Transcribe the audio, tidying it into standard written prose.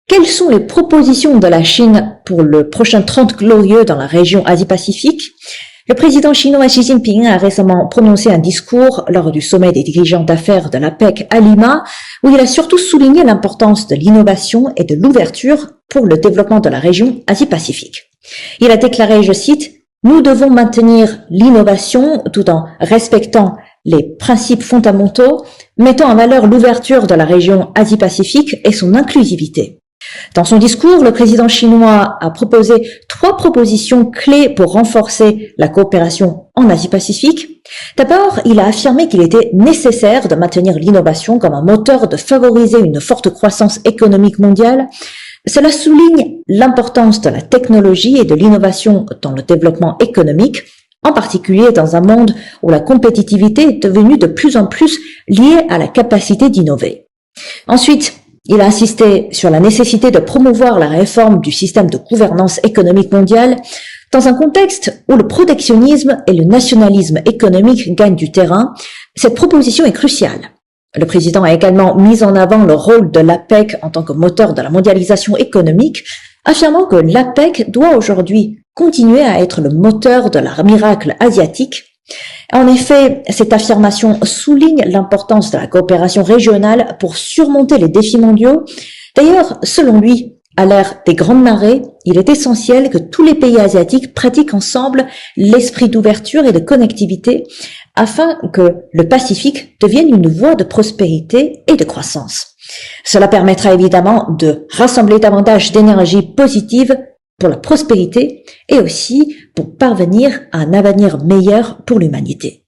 Quelles sont les propositions de la Chine pour le prochain 30 glorieux dans la région Asie-Pacifique? Le président chinois Xi Jinping a récemment prononcé un discours lors du sommet des dirigeants d'affaires de l'APEC à Lima, où il a surtout souligné l'importance de l'innovation et de l'ouverture pour le développement de la région Asie-Pacifique. Il a déclaré, je cite, « Nous devons maintenir l'innovation tout en respectant les principes fondamentaux, mettant en valeur l'ouverture de la région Asie-Pacifique et son inclusivité. » Dans son discours, le président chinois a proposé 3 propositions clés pour renforcer la coopération en Asie-Pacifique. D'abord, il a affirmé qu'il était nécessaire de maintenir l'innovation comme un moteur de favoriser une forte croissance économique mondiale. Cela souligne l'importance de la technologie et de l'innovation dans le développement économique, en particulier dans un monde où la compétitivité est devenue de plus en plus liée à la capacité d'innover. Ensuite, il a insisté sur la nécessité de promouvoir la réforme du système de gouvernance économique mondiale dans un contexte où le protectionnisme et le nationalisme économique gagnent du terrain. Cette proposition est cruciale. Le président a également mis en avant le rôle de l'APEC en tant que moteur de la mondialisation économique, affirmant que l'APEC doit aujourd'hui continuer à être le moteur de la miracle asiatique. En effet, cette affirmation souligne l'importance de la coopération régionale pour surmonter les défis mondiaux. D'ailleurs, selon lui, à l'ère des grandes marées, il est essentiel que tous les pays asiatiques pratiquent ensemble l'esprit d'ouverture et de connectivité afin que le Pacifique devienne une voie de prospérité et de croissance. Cela permettra évidemment de rassembler davantage d'énergie positive pour la prospérité et aussi pour parvenir à un avenir meilleur pour l'humanité.